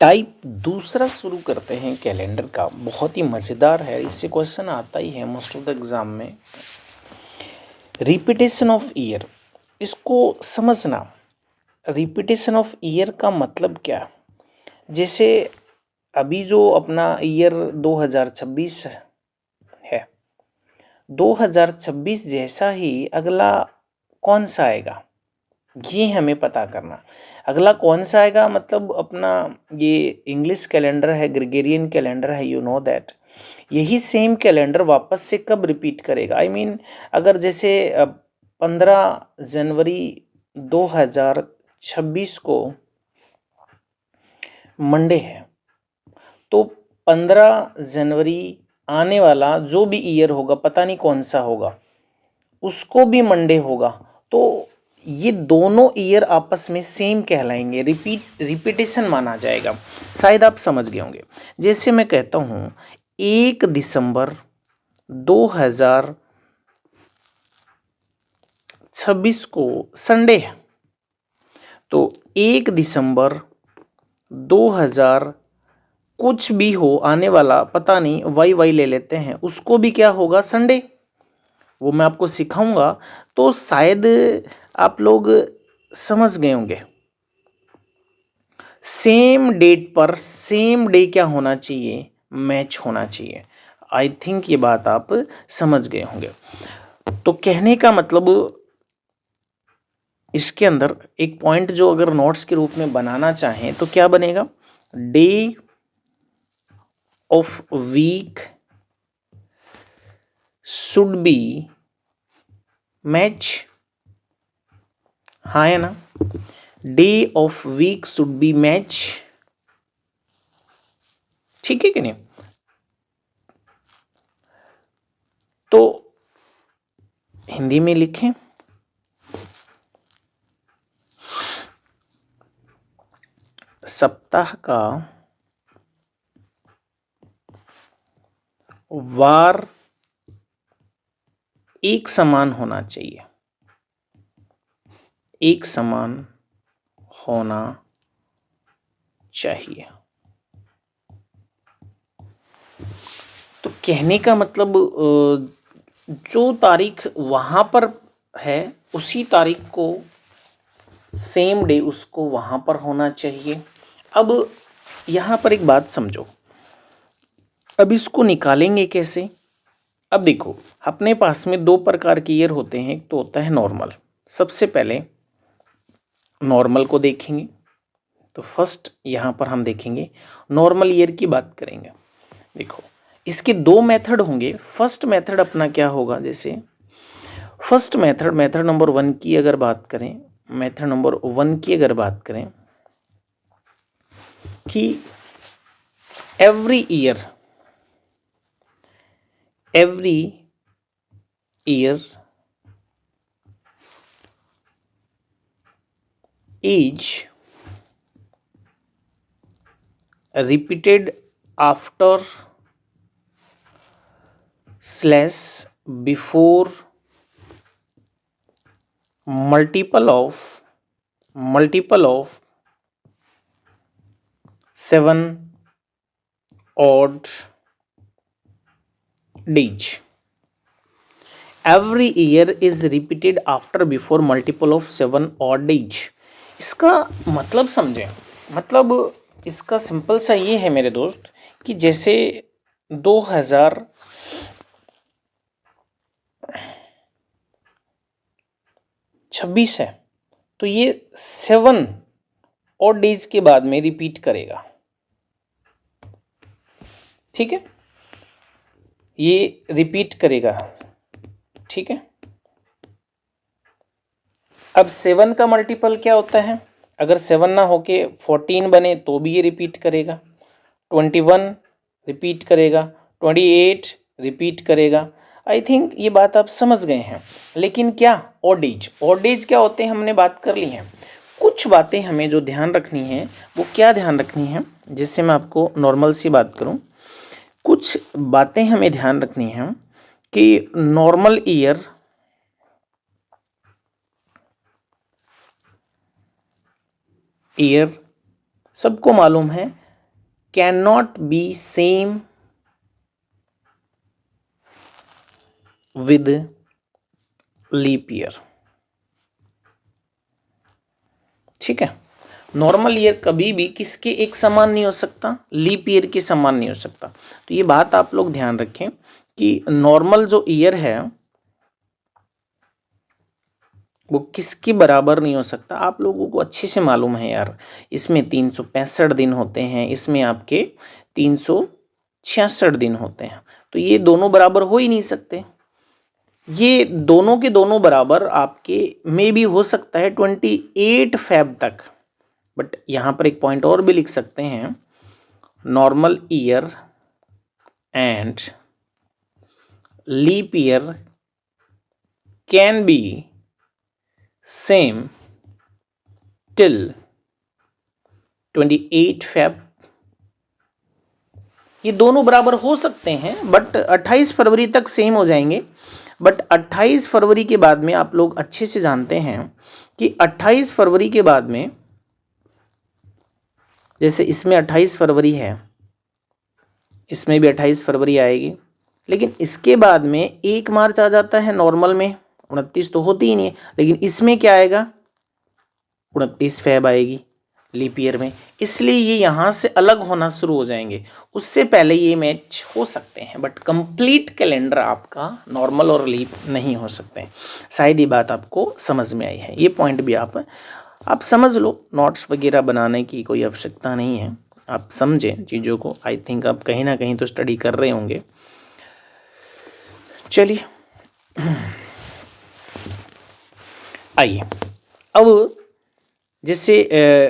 Type दूसरा शुरू करते हैं कैलेंडर का। बहुत ही मज़ेदार है, इससे क्वेश्चन आता ही है मोस्ट ऑफ द एग्ज़ाम में। रिपीटेशन ऑफ ईयर, इसको समझना। रिपीटेशन ऑफ ईयर का मतलब क्या? जैसे अभी जो अपना ईयर 2026 है, 2026 जैसा ही अगला कौन सा आएगा ये हमें पता करना। अगला कौन सा आएगा मतलब अपना ये इंग्लिश कैलेंडर है, ग्रेगोरियन कैलेंडर है, यू नो दैट। यही सेम कैलेंडर वापस से कब रिपीट करेगा? आई मीन अगर जैसे 15 जनवरी 2026 को मंडे है, तो 15 जनवरी आने वाला जो भी ईयर होगा, पता नहीं कौन सा होगा, उसको भी मंडे होगा। तो ये दोनों ईयर आपस में सेम कहलाएंगे, रिपीटेशन माना जाएगा। शायद आप समझ गए होंगे। जैसे मैं कहता हूँ 1 दिसंबर 2026 को संडे है, तो 1 दिसंबर 2000 कुछ भी हो आने वाला, पता नहीं, वाई ले लेते हैं, उसको भी क्या होगा? संडे। वो मैं आपको सिखाऊंगा, तो शायद आप लोग समझ गए होंगे। सेम डेट पर सेम डे क्या होना चाहिए? मैच होना चाहिए। आई थिंक ये बात आप समझ गए होंगे। तो कहने का मतलब इसके अंदर एक पॉइंट जो अगर नोट्स के रूप में बनाना चाहें तो क्या बनेगा? Day of week should be match. हाँ है ना? Day of week should be match. ठीक है कि नहीं? तो हिंदी में लिखें, सप्ताह का वार एक समान होना चाहिए, एक समान होना चाहिए। तो कहने का मतलब जो तारीख वहां पर है उसी तारीख को सेम डे उसको वहां पर होना चाहिए। अब यहां पर एक बात समझो, अब इसको निकालेंगे कैसे? अब देखो, अपने पास में दो प्रकार के ईयर होते हैं। एक तो होता है नॉर्मल। सबसे पहले नॉर्मल को देखेंगे, तो फर्स्ट यहाँ पर हम देखेंगे नॉर्मल ईयर की बात करेंगे। देखो, इसके दो मेथड होंगे। फर्स्ट मेथड अपना क्या होगा? जैसे फर्स्ट मेथड, मेथड नंबर 1 की अगर बात करें, मेथड नंबर 1 की अगर बात करें कि every year is repeated after slash before multiple of 7 odd days. Every year is repeated after before multiple of 7 odd days. इसका मतलब समझें। मतलब इसका सिंपल सा ये है मेरे दोस्त कि जैसे 2026 है, तो ये 7 odd days के बाद में रिपीट करेगा। ठीक है, ये रिपीट करेगा। ठीक है, अब 7 का मल्टीपल क्या होता है? अगर 7 ना होके 14 बने तो भी ये रिपीट करेगा। 21 रिपीट करेगा, 28 रिपीट करेगा। आई थिंक ये बात आप समझ गए हैं। लेकिन क्या ऑड डेज क्या होते हैं हमने बात कर ली हैं। कुछ बातें हमें जो ध्यान रखनी है वो क्या ध्यान रखनी है? जिससे मैं आपको नॉर्मल सी बात करूं, कुछ बातें हमें ध्यान रखनी है कि नॉर्मल ईयर सबको मालूम है can not be same with leap year. ठीक है, नॉर्मल ईयर कभी भी किसके एक समान नहीं हो सकता, लीप ईयर के समान नहीं हो सकता। तो ये बात आप लोग ध्यान रखें कि नॉर्मल जो ईयर है वो किसके बराबर नहीं हो सकता। आप लोगों को अच्छे से मालूम है यार, इसमें 365 दिन होते हैं, इसमें आपके 366 दिन होते हैं, तो ये दोनों बराबर हो ही नहीं सकते। ये दोनों के दोनों बराबर आपके में भी हो सकता है 28 फेब तक, बट यहाँ पर एक पॉइंट और भी लिख सकते हैं, normal year and leap year can be same till 28 Feb. ये दोनों बराबर हो सकते हैं, बट 28 फरवरी तक सेम हो जाएंगे। बट 28 फरवरी के बाद में आप लोग अच्छे से जानते हैं कि 28 फरवरी के बाद में, जैसे इसमें 28 फरवरी है, इसमें भी 28 फरवरी आएगी, लेकिन इसके बाद में 1 मार्च आ जाता है। नॉर्मल में 29 तो होती ही नहीं है, लेकिन इसमें क्या आएगा, 29 फेब आएगी लीप ईयर में, इसलिए ये यहाँ से अलग होना शुरू हो जाएंगे। उससे पहले ये मैच हो सकते हैं, बट कंप्लीट कैलेंडर आपका नॉर्मल और लीप नहीं हो सकते हैं। शायद ये बात आपको समझ में आई है, ये पॉइंट भी आप समझ लो। नोट्स वगैरह बनाने की कोई आवश्यकता नहीं है, आप समझें चीज़ों को। आई थिंक आप कहीं ना कहीं तो स्टडी कर रहे होंगे। चलिए आइए, अब जैसे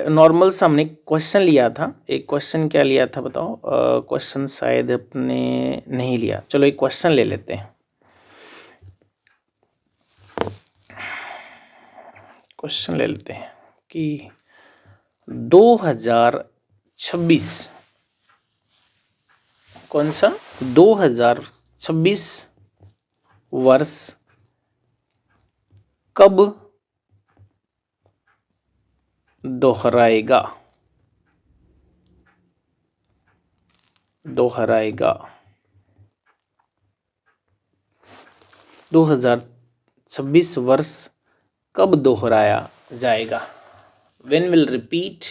नॉर्मल सा हमने क्वेश्चन लिया था, एक क्वेश्चन क्या लिया था बताओ, क्वेश्चन शायद अपने नहीं लिया, चलो एक क्वेश्चन ले लेते हैं। क्वेश्चन ले लेते हैं कि 2026, कौन सा 2026 वर्ष कब दोहराएगा, 2026 वर्ष कब दोहराया जाएगा, व्हेन विल रिपीट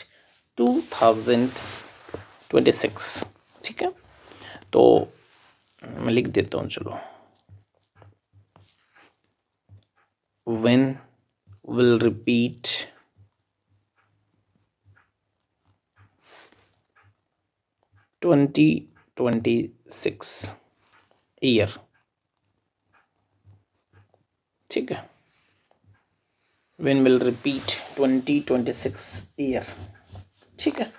2026। ठीक है, तो मैं लिख देता हूँ, चलो, व्हेन विल रिपीट 2026 ईयर। ठीक है, व्हेन विल रिपीट 2026 ईयर। ठीक है,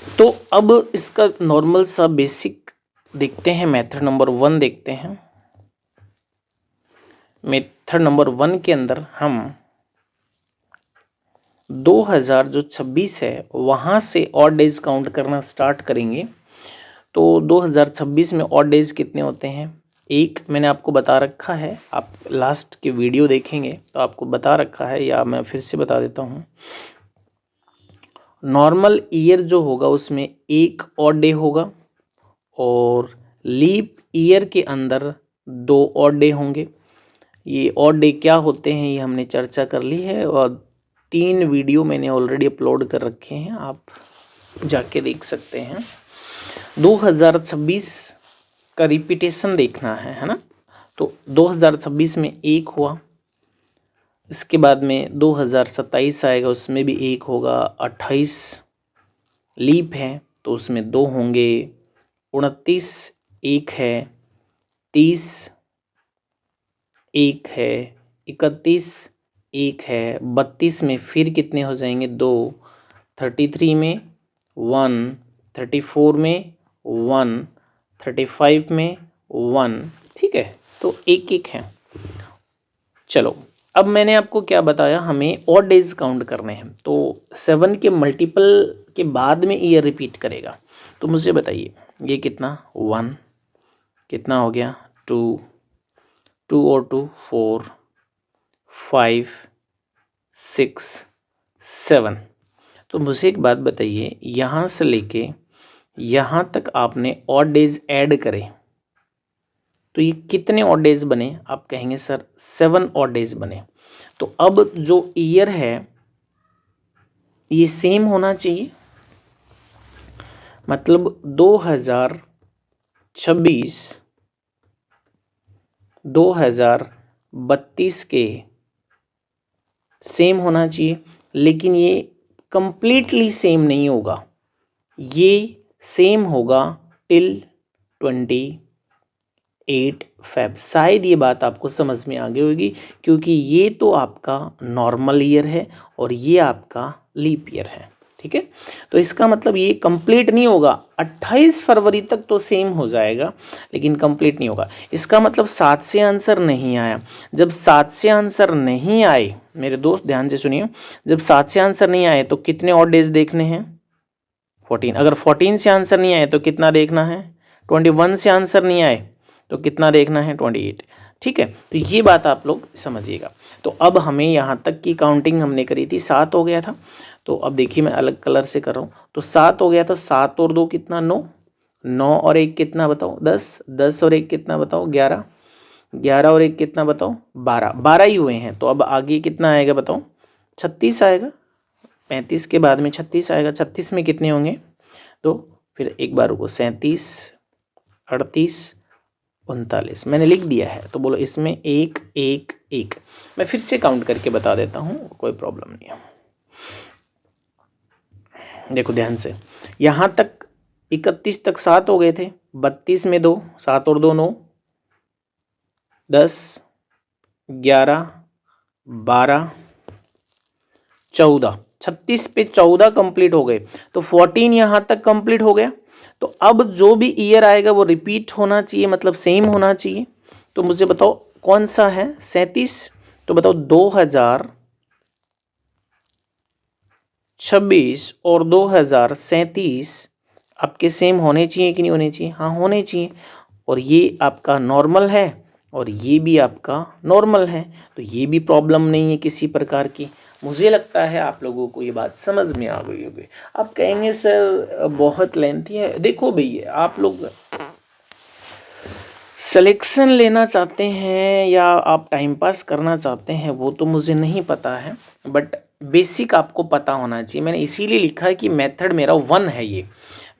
तो अब इसका नॉर्मल सा बेसिक देखते हैं, मेथड नंबर 1 देखते हैं। मेथड नंबर 1 के अंदर हम 2026 है वहाँ से ऑड डेज काउंट करना स्टार्ट करेंगे। तो 2026 में ऑड डेज कितने होते हैं, एक मैंने आपको बता रखा है, आप लास्ट के वीडियो देखेंगे तो आपको बता रखा है, या मैं फिर से बता देता हूँ। नॉर्मल ईयर जो होगा उसमें एक ऑड डे होगा, और लीप ईयर के अंदर 2 ऑड डे होंगे। ये ऑड डे क्या होते हैं ये हमने चर्चा कर ली है, और 3 वीडियो मैंने ऑलरेडी अपलोड कर रखे हैं, आप जाके देख सकते हैं। 2026 का रिपीटेशन देखना है ना, तो 2026 में 1 हुआ, इसके बाद में 2027 आएगा, उसमें भी 1 होगा, 28 लीप है तो उसमें 2 होंगे, 29 1 है, 30 1 है, 31 1 है, 32 में फिर कितने हो जाएंगे 2, 33 में 1, 34 में 1, 35 में 1। ठीक है, तो 1 1 है। चलो, अब मैंने आपको क्या बताया, हमें ऑड डेज काउंट करने हैं, तो 7 के मल्टीपल के बाद में ईयर रिपीट करेगा। तो मुझे बताइए ये कितना, 1 कितना हो गया, 2 2 और 2 4 5 6 7। तो मुझे एक बात बताइए, यहाँ से लेके यहाँ तक आपने ऑड डेज ऐड करे तो ये कितने ऑड डेज बने? आप कहेंगे सर 7 ऑड डेज बने। तो अब जो ईयर है ये सेम होना चाहिए, मतलब 2026 2032 के सेम होना चाहिए, लेकिन ये कंप्लीटली सेम नहीं होगा, ये सेम होगा टिल 28 फेब। शायद ये बात आपको समझ में आ गई होगी, क्योंकि ये तो आपका नॉर्मल ईयर है और ये आपका लीप ईयर है, ठीक है। तो इसका मतलब ये कंप्लीट नहीं होगा, 28 फरवरी तक तो सेम हो जाएगा लेकिन कंप्लीट नहीं होगा। इसका मतलब 7 से आंसर नहीं आया। जब 7 से आंसर नहीं आए मेरे दोस्त ध्यान से सुनिए, जब 7 से आंसर नहीं आए तो कितने ऑड डेज देखने हैं? 14। अगर 14 से आंसर नहीं आए तो कितना देखना है? 21 से आंसर नहीं आए तो कितना देखना है? 28। ठीक है, तो ये बात आप लोग समझिएगा। तो अब हमें यहाँ तक की काउंटिंग हमने करी थी, 7 हो गया था। तो अब देखिए मैं अलग कलर से कर रहा हूँ, तो 7 हो गया था। 7 और 2 कितना? 9। 9 और 1 कितना बताओ? 10। 10 और 1 कितना बताओ? 11। 11 और 1 कितना बताओ? 12। 12 ही हुए हैं, तो अब आगे कितना आएगा बताओ? 36 आएगा। 35 के बाद में 36 आएगा। 36 में कितने होंगे? तो फिर एक बार रुको, 37, 38, 39 मैंने लिख दिया है। तो बोलो इसमें 1 1 1। मैं फिर से काउंट करके बता देता हूँ, कोई प्रॉब्लम नहीं है। देखो ध्यान से, यहाँ तक 31 तक 7 हो गए थे। 32 में 2, 7 और 2 9, 10, 11, 12, 14। 36 पे 14 कंप्लीट हो गए, तो 14 यहाँ तक कंप्लीट हो गया। तो अब जो भी ईयर आएगा वो रिपीट होना चाहिए, मतलब सेम होना चाहिए। तो मुझे बताओ कौन सा है? 37। तो बताओ 2026 और 2037 आपके सेम होने चाहिए कि नहीं होने चाहिए? हाँ होने चाहिए। और ये आपका नॉर्मल है और ये भी आपका नॉर्मल है, तो ये भी प्रॉब्लम नहीं है किसी प्रकार की। मुझे लगता है आप लोगों को ये बात समझ में आ गई होगी। आप कहेंगे सर बहुत लेंथी है। देखो भैया, आप लोग सिलेक्शन लेना चाहते हैं या आप टाइम पास करना चाहते हैं वो तो मुझे नहीं पता है, बट बेसिक आपको पता होना चाहिए। मैंने इसीलिए लिखा है कि मेथड मेरा 1 है। ये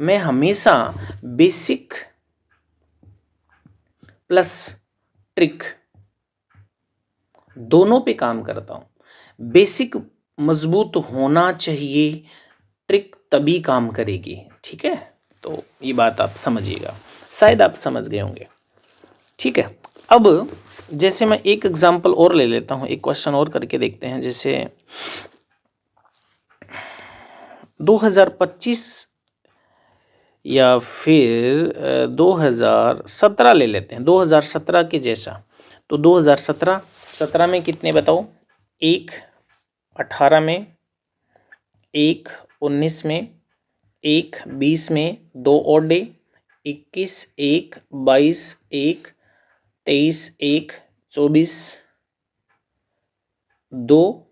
मैं हमेशा बेसिक प्लस ट्रिक दोनों पे काम करता हूँ। बेसिक मजबूत होना चाहिए, ट्रिक तभी काम करेगी, ठीक है। तो ये बात आप समझिएगा, शायद आप समझ गए होंगे, ठीक है। अब जैसे मैं एक एग्जांपल और ले लेता हूँ, एक क्वेश्चन और करके देखते हैं। जैसे 2025 या फिर 2017 ले लेते हैं, 2017 के जैसा। तो 2017 में कितने बताओ? 1 18 में, 1 19 में, 1 20 में, 2 और डे, 21 1 22 1 23 1 24 2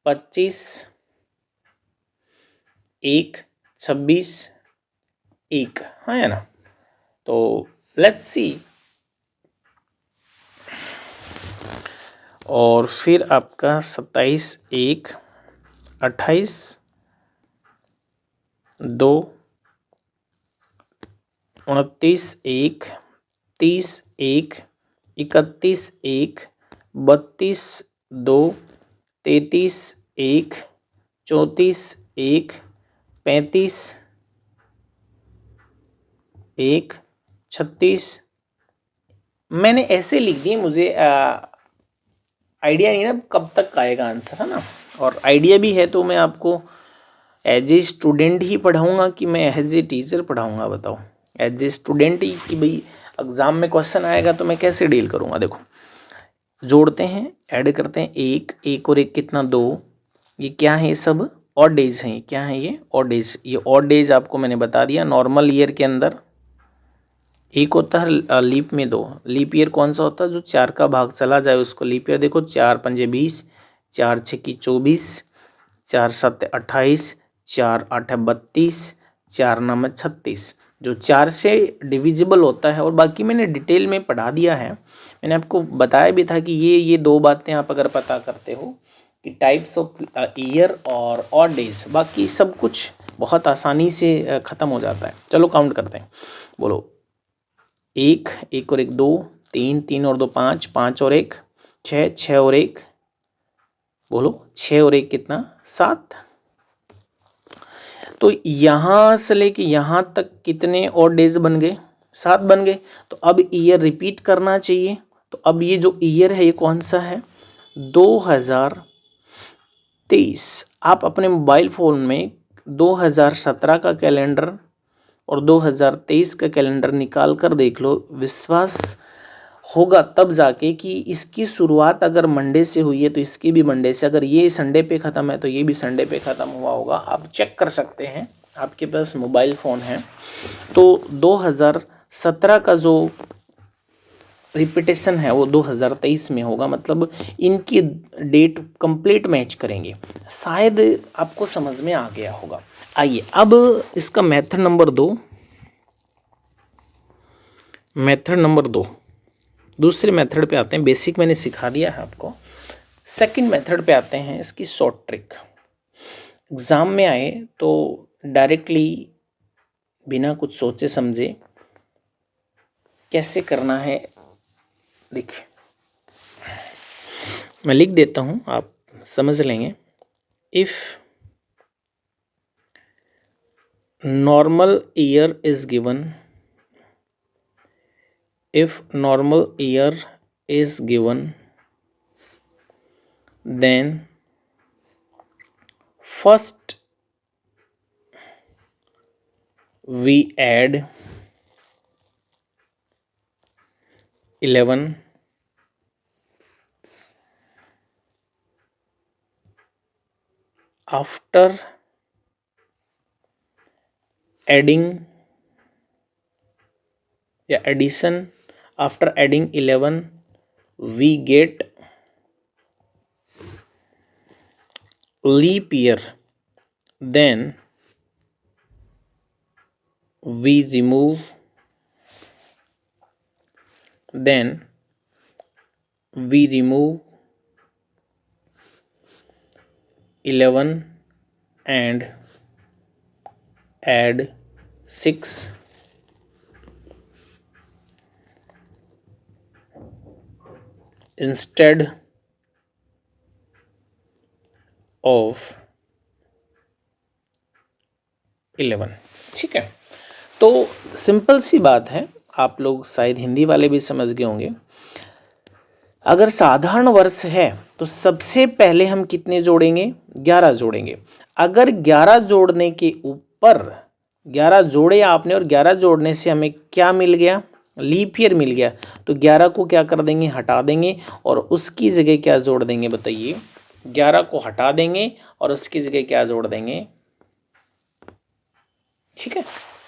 25 1 26 1, हाँ है ना। तो लेट्स सी। और फिर आपका 27 1 28 2 29 1 30 1 31 1 32 2 33 1 34 1 35 1 36। मैंने ऐसे लिख दिए, मुझे आइडिया नहीं ना कब तक आएगा आंसर, है ना। और आइडिया भी है तो मैं आपको एज ए स्टूडेंट ही पढ़ाऊँगा कि मैं एज ए टीचर पढ़ाऊँगा? बताओ, एज ए स्टूडेंट ही कि भाई एग्ज़ाम में क्वेश्चन आएगा तो मैं कैसे डील करूँगा? देखो जोड़ते हैं, ऐड करते हैं, 1 1 और 1 कितना? 2। ये क्या है? ये सब ऑड डेज हैं। क्या है ये? Odd days. ये ऑड डेज आपको मैंने बता दिया। नॉर्मल ईयर के अंदर एक होता है लीप में 2। लीप ईयर कौन सा होता है? जो 4 का भाग चला जाए उसको लीप ईयर। देखो 4 पंजे 20, 4 छक्की 24, 4 7 28, 4 8 32, 4 नाम 36, जो 4 से डिविजिबल होता है। और बाकी मैंने डिटेल में पढ़ा दिया है, मैंने आपको बताया भी था कि ये 2 बातें आप अगर पता करते हो कि टाइप्स ऑफ ईयर और ऑड डेज, बाकी सब कुछ बहुत आसानी से ख़त्म हो जाता है। चलो काउंट करते हैं, बोलो 1, 1 और 1 2, 3, 3 और 2 5, 5 और 1 6, 6 और 1 बोलो 6 और 1 कितना 7। तो यहाँ से लेके यहाँ तक कितने और डेज बन गए, 7 बन गए। तो अब ईयर रिपीट करना चाहिए। तो अब ये जो ईयर है ये कौन सा है, 2023। आप अपने मोबाइल फ़ोन में 2017 का कैलेंडर और 2023 का कैलेंडर निकाल कर देख लो, विश्वास होगा तब जाके कि इसकी शुरुआत अगर मंडे से हुई है तो इसकी भी मंडे से, अगर ये संडे पे ख़त्म है तो ये भी संडे पे ख़त्म हुआ होगा। आप चेक कर सकते हैं, आपके पास मोबाइल फ़ोन है। तो 2017 का जो रिपीटेशन है वो 2023 में होगा, मतलब इनकी डेट कंप्लीट मैच करेंगे। शायद आपको समझ में आ गया होगा। आइए अब इसका मेथड नंबर 2 दूसरे मेथड पे आते हैं। बेसिक मैंने सिखा दिया है आपको। सेकंड मेथड पे आते हैं, इसकी शॉर्ट ट्रिक। एग्ज़ाम में आए तो डायरेक्टली बिना कुछ सोचे समझे कैसे करना है, देखिए मैं लिख देता हूँ, आप समझ लेंगे। If normal year is given, if normal year is given, then first we add 11, after adding addition, after adding 11 we get leap year, then we remove 11 and add 6, instead of 11। ठीक है, तो सिंपल सी बात है, आप लोग शायद हिंदी वाले भी समझ गए होंगे। अगर साधारण वर्ष है तो सबसे पहले हम कितने जोड़ेंगे, 11 जोड़ेंगे। अगर 11 जोड़ने के ऊपर 11 जोड़े आपने और 11 जोड़ने से हमें क्या मिल गया, लीप ईयर मिल गया, तो 11 को क्या कर देंगे, हटा देंगे और उसकी जगह क्या जोड़ देंगे, बताइए। 11 को हटा देंगे और उसकी जगह क्या जोड़ देंगे, ठीक है,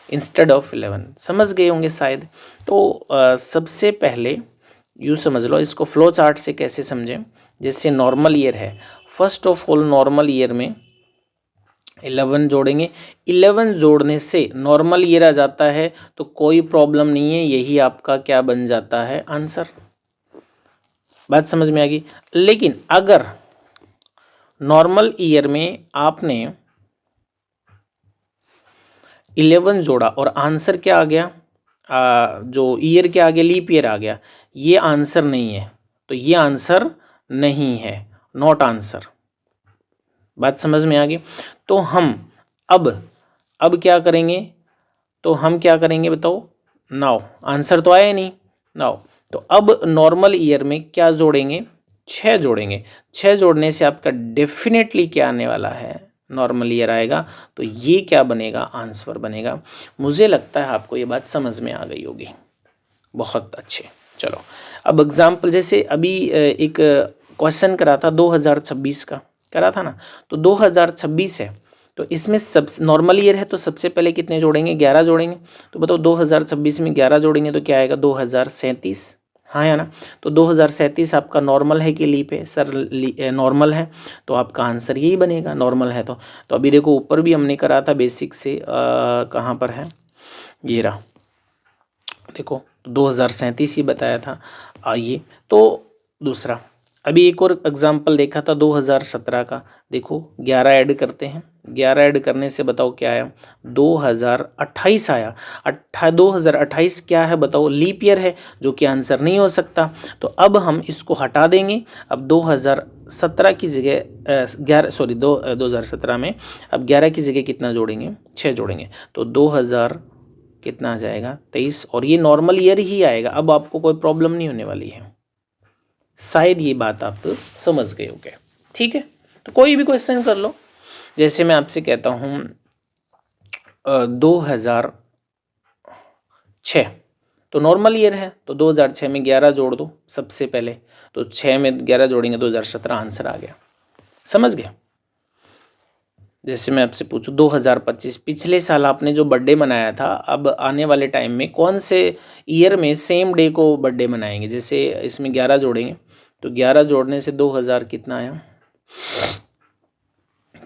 इंस्टेड ऑफ 11। समझ गए होंगे शायद। तो सबसे पहले यूँ समझ लो, इसको फ्लो चार्ट से कैसे समझें। जैसे नॉर्मल ईयर है, first of all normal year में 11 जोड़ेंगे। 11 जोड़ने से नॉर्मल ईयर आ जाता है तो कोई प्रॉब्लम नहीं है, यही आपका क्या बन जाता है, आंसर। बात समझ में आ गई। लेकिन अगर नॉर्मल ईयर में आपने 11 जोड़ा और आंसर क्या आ गया, जो ईयर के आगे लीप ईयर आ गया, ये आंसर नहीं है, तो ये आंसर नहीं है, नॉट आंसर। बात समझ में आ गई। तो हम अब क्या करेंगे, तो हम क्या करेंगे बताओ, नाउ आंसर तो आया नहीं नाउ। तो अब नॉर्मल ईयर में क्या जोड़ेंगे, 6 जोड़ेंगे। 6 जोड़ने से आपका डेफिनेटली क्या आने वाला है, नॉर्मल ईयर आएगा। तो ये क्या बनेगा, आंसर बनेगा। मुझे लगता है आपको ये बात समझ में आ गई होगी। बहुत अच्छे। चलो अब एग्जाम्पल, जैसे अभी एक क्वेश्चन करा था 2026 का, करा था ना। तो 2026 है तो इसमें सब नॉर्मल ईयर है तो सबसे पहले कितने जोड़ेंगे, 11 जोड़ेंगे। तो बताओ 2026 में 11 जोड़ेंगे तो क्या आएगा, 2037। हाँ या ना। तो 2037 आपका नॉर्मल है कि लीप है? सर नॉर्मल है, तो आपका आंसर यही बनेगा, नॉर्मल है तो अभी देखो ऊपर भी हमने करा था बेसिक से, कहाँ पर है ये रहा, देखो 2037 ही बताया था। आइए तो दूसरा, अभी एक और एग्जाम्पल देखा था 2017 का, देखो 11 ऐड करते हैं, 11 ऐड करने से बताओ क्या आया, 2028 आया। 2028 क्या है बताओ? लीप ईयर है, जो कि आंसर नहीं हो सकता। तो अब हम इसको हटा देंगे। अब 2017 की जगह 2017 में अब 11 की जगह कितना जोड़ेंगे? 6 जोड़ेंगे, तो 2000 कितना आ जाएगा? 23, और ये नॉर्मल ईयर ही आएगा। अब आपको कोई प्रॉब्लम नहीं होने वाली है। शायद ये बात आप समझ गए होंगे। ठीक है, तो कोई भी क्वेश्चन कर लो। जैसे मैं आपसे कहता हूँ 2006, तो नॉर्मल ईयर है, तो 2006 में 11 जोड़ दो सबसे पहले, तो 6 में 11 जोड़ेंगे 2017, आंसर आ गया। समझ गए? जैसे मैं आपसे पूछूं 2025, पिछले साल आपने जो बर्थडे मनाया था, अब आने वाले टाइम में कौन से ईयर में सेम डे को बर्थडे मनाएंगे? जैसे इसमें 11 जोड़ेंगे, तो 11 जोड़ने से 2000 कितना आया?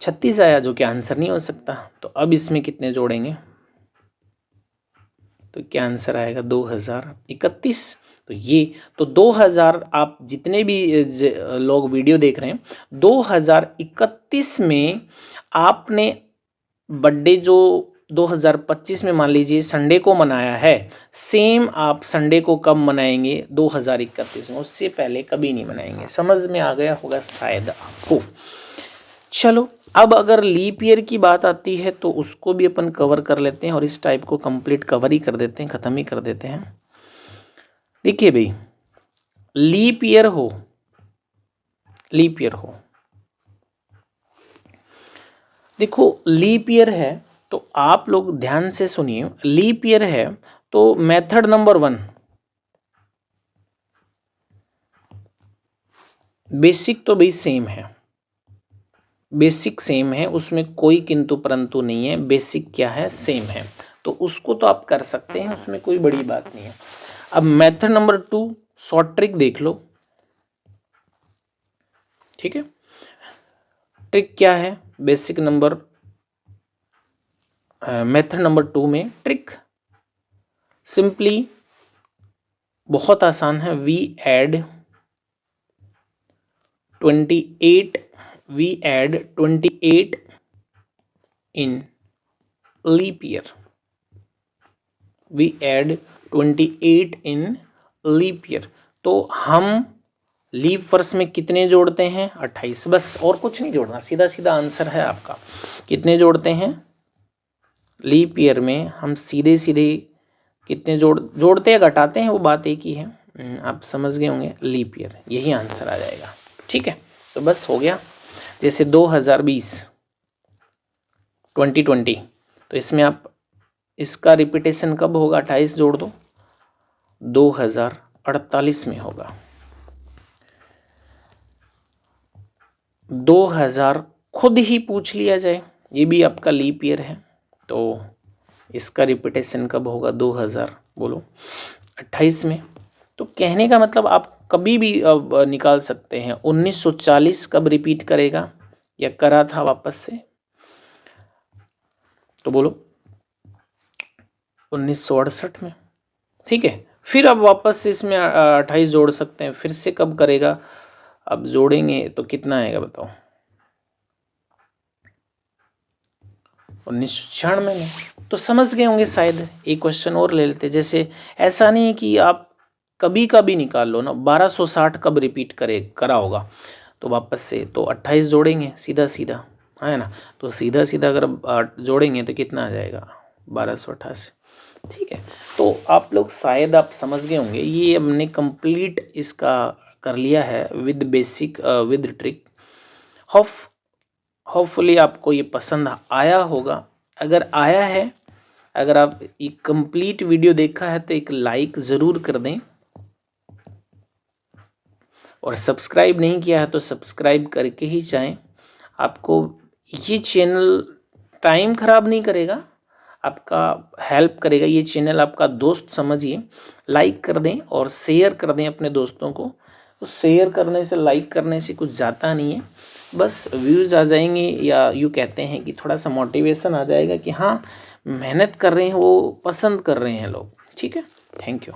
36 आया, जो कि आंसर नहीं हो सकता। तो अब इसमें कितने जोड़ेंगे? तो क्या आंसर आएगा? 2031। तो ये तो 2000, आप जितने भी लोग वीडियो देख रहे हैं, 2031 में आपने बर्थडे जो 2025 में मान लीजिए संडे को मनाया है, सेम आप संडे को कब मनाएंगे? 2031 में, उससे पहले कभी नहीं मनाएंगे। समझ में आ गया होगा शायद आपको। चलो, अब अगर लीप ईयर की बात आती है तो उसको भी अपन कवर कर लेते हैं, और इस टाइप को कंप्लीट कवर ही कर देते हैं, ख़त्म ही कर देते हैं। देखिए भाई, लीप ईयर हो, देखो लीप ईयर है तो आप लोग ध्यान से सुनिए। लीप ईयर है तो मेथड नंबर 1, बेसिक तो भाई सेम है, बेसिक सेम है, उसमें कोई किंतु परंतु नहीं है। बेसिक क्या है? सेम है, तो उसको तो आप कर सकते हैं, उसमें कोई बड़ी बात नहीं है। अब मेथड नंबर 2, शॉर्ट ट्रिक देख लो। ठीक है, ट्रिक क्या है? बेसिक नंबर मेथड नंबर 2 में ट्रिक सिंपली बहुत आसान है। We add 28 in leap year, we add 28 in leap year. तो हम लीप वर्ष में कितने जोड़ते हैं? 28, बस, और कुछ नहीं जोड़ना, सीधा सीधा आंसर है आपका। कितने जोड़ते हैं लीप ईयर में? हम सीधे सीधे कितने जोड़ते हैं घटाते हैं, वो बात एक ही है, आप समझ गए होंगे। लीप ईयर, यही आंसर आ जाएगा। ठीक है, तो बस हो गया। जैसे 2020 2020, तो इसमें आप इसका रिपीटेशन कब होगा? 28 जोड़ दो, 2048 में होगा। 2000 खुद ही पूछ लिया जाए, ये भी आपका लीप ईयर है, तो इसका रिपीटेशन कब होगा? 2000 बोलो 28 में। तो कहने का मतलब आप कभी भी अब निकाल सकते हैं। 1940 कब रिपीट करेगा या करा था वापस से? तो बोलो 1968 में। ठीक है, फिर अब वापस से इसमें 28 जोड़ सकते हैं। फिर से कब करेगा? अब जोड़ेंगे तो कितना आएगा बताओ? 1996 में। तो समझ गए होंगे शायद। एक क्वेश्चन और ले लेते, जैसे ऐसा नहीं है कि आप कभी कभी निकाल लो ना, 1260 कब रिपीट करा होगा? तो वापस से तो 28 जोड़ेंगे सीधा सीधा, है ना? तो सीधा सीधा अगर जोड़ेंगे तो कितना आ जाएगा? 1288। ठीक है, तो आप लोग शायद आप समझ गए होंगे। ये हमने कंप्लीट इसका कर लिया है with basic with trick. Hopefully आपको ये पसंद आया होगा। अगर आया है, अगर आप ये कंप्लीट वीडियो देखा है तो एक लाइक ज़रूर कर दें, और सब्सक्राइब नहीं किया है तो सब्सक्राइब करके ही जाएं। आपको ये चैनल टाइम ख़राब नहीं करेगा, आपका हेल्प करेगा, ये चैनल आपका दोस्त समझिए, लाइक कर दें और शेयर कर दें अपने दोस्तों को। तो शेयर करने से, लाइक करने से कुछ जाता नहीं है, बस व्यूज़ आ जाएंगे, या यूँ कहते हैं कि थोड़ा सा मोटिवेशन आ जाएगा कि हाँ मेहनत कर रहे हैं, वो पसंद कर रहे हैं लोग। ठीक है, थैंक यू।